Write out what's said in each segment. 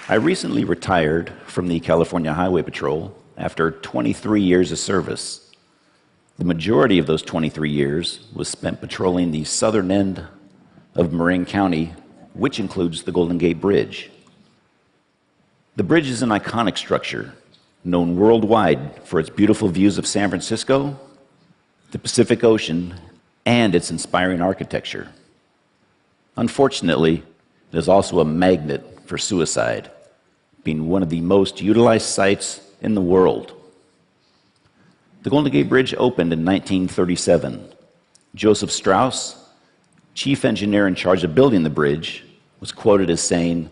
I recently retired from the California Highway Patrol after 23 years of service. The majority of those 23 years was spent patrolling the southern end of Marin County, which includes the Golden Gate Bridge. The bridge is an iconic structure, known worldwide for its beautiful views of San Francisco, the Pacific Ocean, and its inspiring architecture. Unfortunately, it is also a magnet for suicide, being one of the most utilized sites in the world. The Golden Gate Bridge opened in 1937. Joseph Strauss, chief engineer in charge of building the bridge, was quoted as saying,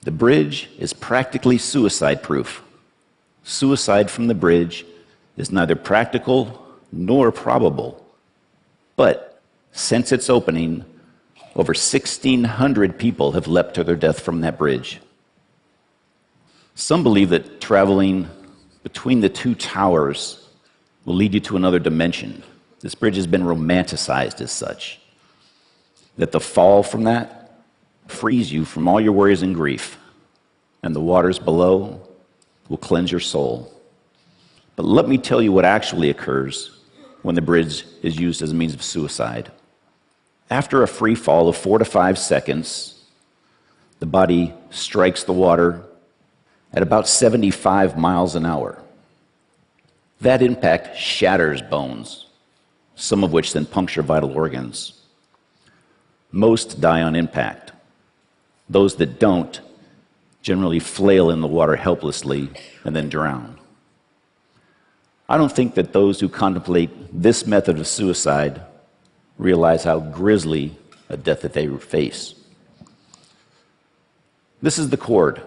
"The bridge is practically suicide-proof. Suicide from the bridge is neither practical nor probable. But since its opening, over 1,600 people have leapt to their death from that bridge." Some believe that traveling between the two towers will lead you to another dimension. This bridge has been romanticized as such. That the fall from that frees you from all your worries and grief, and the waters below will cleanse your soul. But let me tell you what actually occurs when the bridge is used as a means of suicide. After a free fall of 4 to 5 seconds, the body strikes the water at about 75 miles an hour. That impact shatters bones, some of which then puncture vital organs. Most die on impact. Those that don't generally flail in the water helplessly and then drown. I don't think that those who contemplate this method of suicide realize how grisly a death that they face. This is the cord.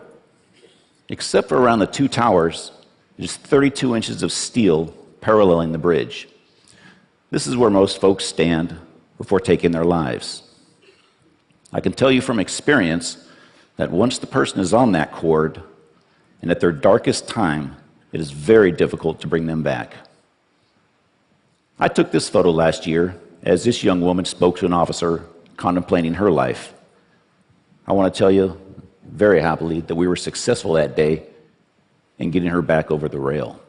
Except for around the two towers, there's 32 inches of steel paralleling the bridge. This is where most folks stand before taking their lives. I can tell you from experience that once the person is on that cord, and at their darkest time, it is very difficult to bring them back. I took this photo last year as this young woman spoke to an officer contemplating her life. I want to tell you very happily that we were successful that day in getting her back over the rail.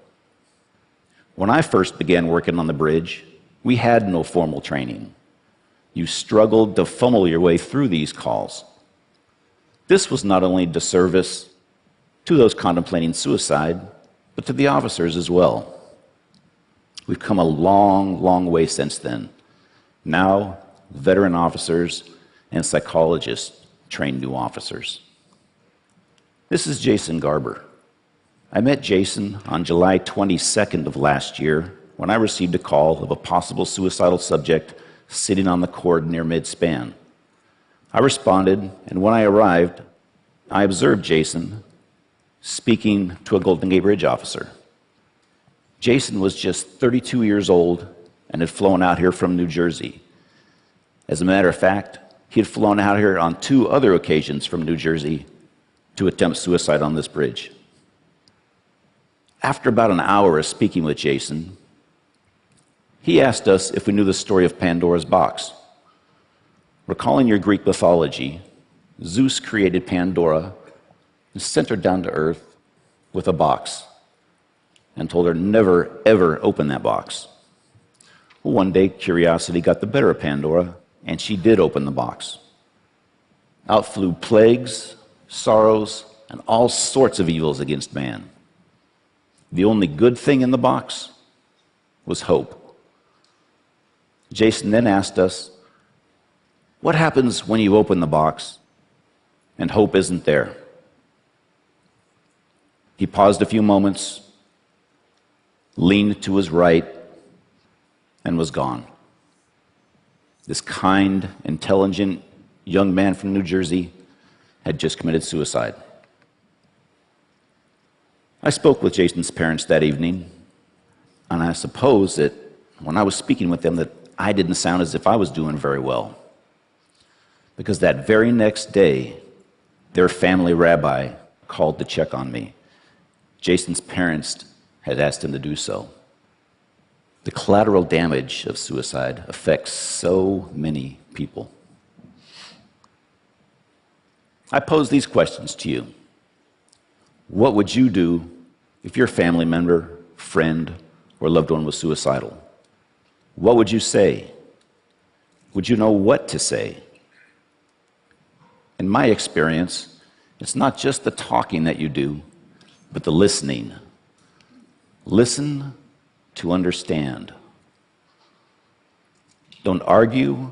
When I first began working on the bridge, we had no formal training. You struggled to funnel your way through these calls. This was not only a disservice to those contemplating suicide, but to the officers as well. We've come a long, long way since then. Now, veteran officers and psychologists train new officers. This is Jason Garber. I met Jason on July 22nd of last year when I received a call of a possible suicidal subject sitting on the cord near mid-span. I responded, and when I arrived, I observed Jason speaking to a Golden Gate Bridge officer. Jason was just 32 years old and had flown out here from New Jersey. As a matter of fact, he had flown out here on 2 other occasions from New Jersey to attempt suicide on this bridge. After about an hour of speaking with Jason, he asked us if we knew the story of Pandora's box. Recalling your Greek mythology, Zeus created Pandora and sent her down to earth with a box and told her never, ever open that box. Well, one day, curiosity got the better of Pandora, and she did open the box. Out flew plagues, sorrows, and all sorts of evils against man. The only good thing in the box was hope. Jason then asked us, what happens when you open the box and hope isn't there? He paused a few moments, leaned to his right, and was gone. This kind, intelligent young man from New Jersey had just committed suicide. I spoke with Jason's parents that evening, and I suppose that when I was speaking with them that I didn't sound as if I was doing very well. Because that very next day, their family rabbi called to check on me. Jason's parents had asked him to do so. The collateral damage of suicide affects so many people. I pose these questions to you. What would you do if your family member, friend, or loved one was suicidal? What would you say? Would you know what to say? In my experience, it's not just the talking that you do, but the listening. Listen to understand. Don't argue,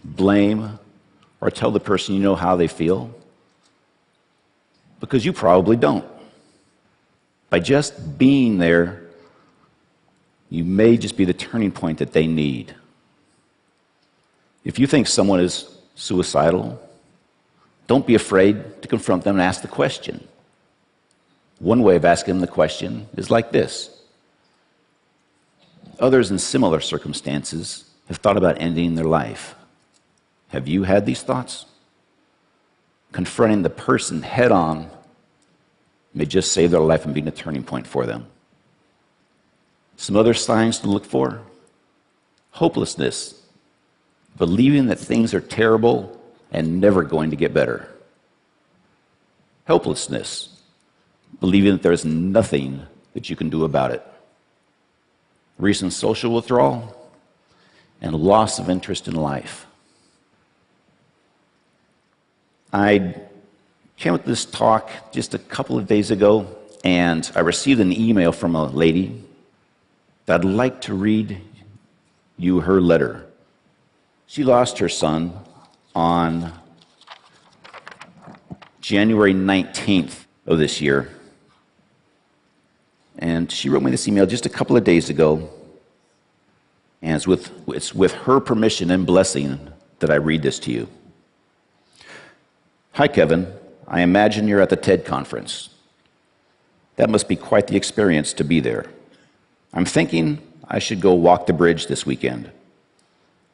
blame, or tell the person you know how they feel, because you probably don't. By just being there, you may just be the turning point that they need. If you think someone is suicidal, don't be afraid to confront them and ask the question. One way of asking them the question is like this. Others in similar circumstances have thought about ending their life. Have you had these thoughts? Confronting the person head on may just save their life and be a turning point for them. Some other signs to look for: hopelessness, believing that things are terrible and never going to get better. Helplessness, believing that there's nothing that you can do about it. Recent social withdrawal and loss of interest in life. I came with this talk just a couple of days ago, and I received an email from a lady that I'd like to read you her letter. She lost her son on January 19th of this year. And she wrote me this email just a couple of days ago, and it's with her permission and blessing that I read this to you. Hi, Kevin. I imagine you're at the TED conference. That must be quite the experience to be there. I'm thinking I should go walk the bridge this weekend.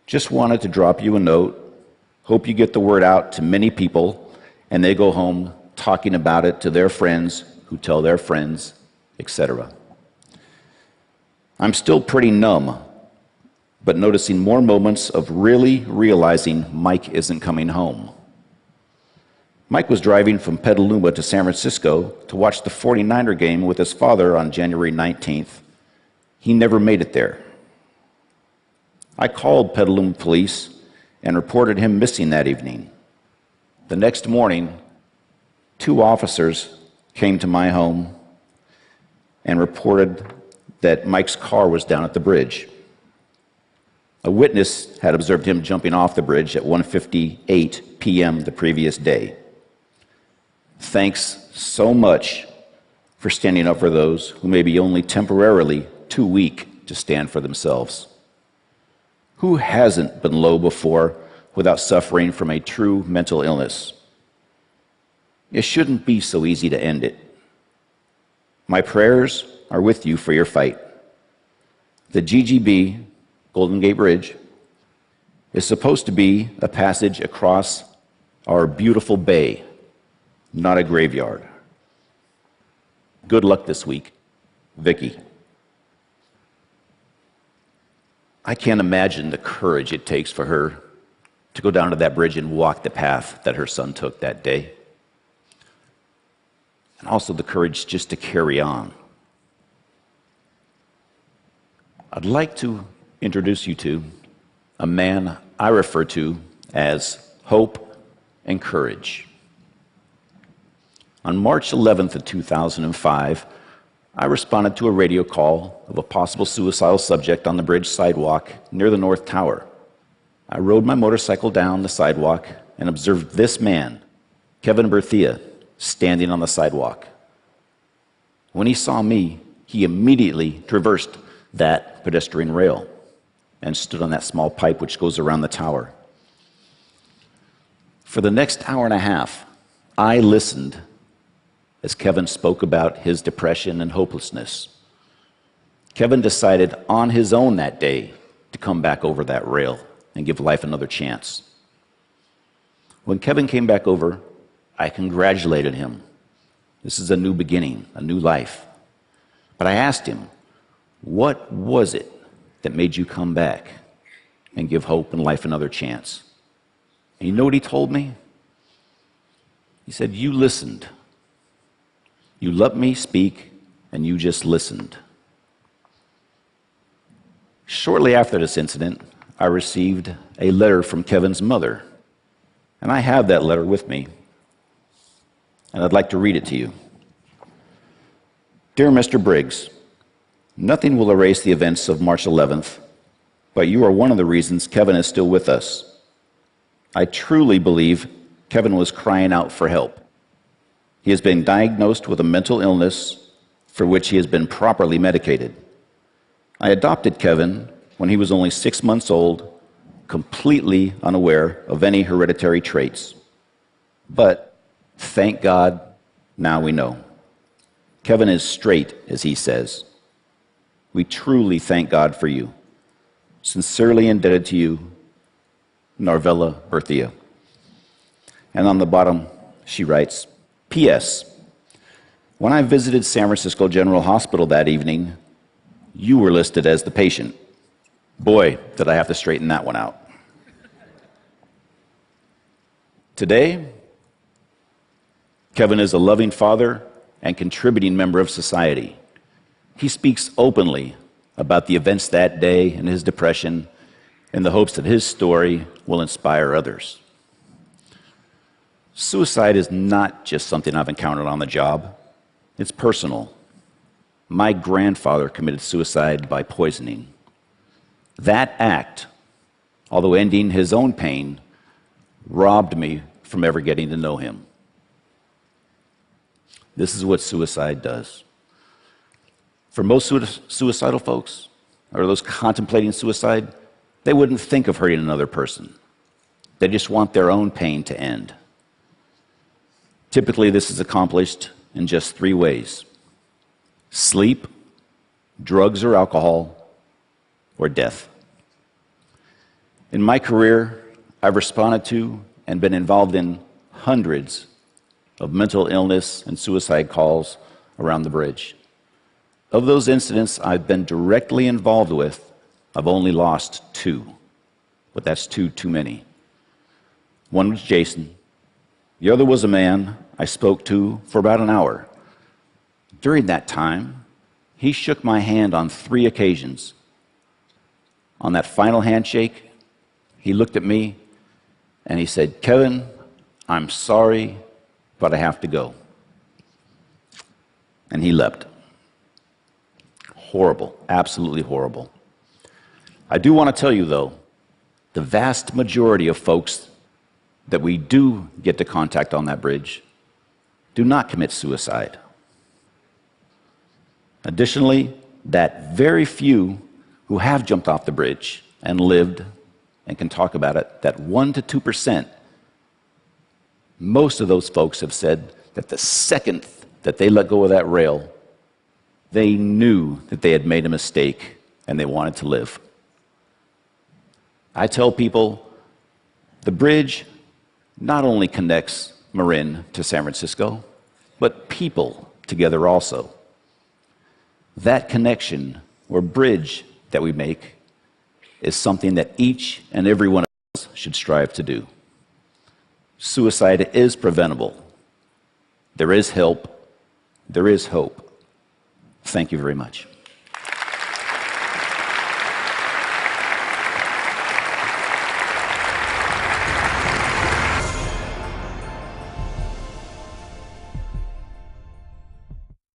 Just wanted to drop you a note. Hope you get the word out to many people, and they go home talking about it to their friends who tell their friends, etc. I'm still pretty numb, but noticing more moments of really realizing Mike isn't coming home. Mike was driving from Petaluma to San Francisco to watch the 49er game with his father on January 19th. He never made it there. I called Petaluma police and reported him missing that evening. The next morning, 2 officers came to my home and reported that Mike's car was down at the bridge. A witness had observed him jumping off the bridge at 1:58 p.m. the previous day. Thanks so much for standing up for those who may be only temporarily too weak to stand for themselves. Who hasn't been low before without suffering from a true mental illness? It shouldn't be so easy to end it. My prayers are with you for your fight. The GGB, Golden Gate Bridge, is supposed to be a passage across our beautiful bay, not a graveyard. Good luck this week. Vicky. I can't imagine the courage it takes for her to go down to that bridge and walk the path that her son took that day. And also the courage just to carry on. I'd like to introduce you to a man I refer to as hope and courage. On March 11th of 2005, I responded to a radio call of a possible suicidal subject on the bridge sidewalk near the North Tower. I rode my motorcycle down the sidewalk and observed this man, KevinBriggs, standing on the sidewalk. When he saw me, he immediately traversed that pedestrian rail and stood on that small pipe which goes around the tower. For the next hour and a half, I listened as Kevin spoke about his depression and hopelessness. Kevin decided on his own that day to come back over that rail and give life another chance. When Kevin came back over, I congratulated him. This is a new beginning, a new life. But I asked him, what was it that made you come back and give hope and life another chance? And you know what he told me? He said, you listened. You let me speak, and you just listened. Shortly after this incident, I received a letter from Kevin's mother, and I have that letter with me, and I'd like to read it to you. Dear Mr. Briggs, nothing will erase the events of March 11th, but you are one of the reasons Kevin is still with us. I truly believe Kevin was crying out for help. He has been diagnosed with a mental illness for which he has been properly medicated. I adopted Kevin when he was only 6 months old, completely unaware of any hereditary traits. But thank God, now we know. Kevin is straight, as he says. We truly thank God for you. Sincerely indebted to you, Narvella Berthia. And on the bottom, she writes, P.S. When I visited San Francisco General Hospital that evening, you were listed as the patient. Boy, did I have to straighten that one out. Today, Kevin is a loving father and contributing member of society. He speaks openly about the events that day and his depression in the hopes that his story will inspire others. Suicide is not just something I've encountered on the job. It's personal. My grandfather committed suicide by poisoning. That act, although ending his own pain, robbed me from ever getting to know him. This is what suicide does. For most suicidal folks, or those contemplating suicide, they wouldn't think of hurting another person. They just want their own pain to end. Typically, this is accomplished in just 3 ways: sleep, drugs or alcohol, or death. In my career, I've responded to and been involved in hundreds of mental illness and suicide calls around the bridge. Of those incidents I've been directly involved with, I've only lost 2, but that's 2 too many. One was Jason. The other was a man I spoke to for about an hour. During that time, he shook my hand on 3 occasions. On that final handshake, he looked at me and he said, Kevin, I'm sorry, but I have to go. And he left. Horrible, absolutely horrible. I do want to tell you, though, the vast majority of folks that we do get to contact on that bridge do not commit suicide. Additionally, that very few who have jumped off the bridge and lived and can talk about it, that 1% to 2%, most of those folks have said that the second that they let go of that rail, they knew that they had made a mistake and they wanted to live. I tell people the bridge not only connects Marin to San Francisco, but people together also. That connection or bridge that we make is something that each and every one of us should strive to do. Suicide is preventable. There is help. There is hope. Thank you very much.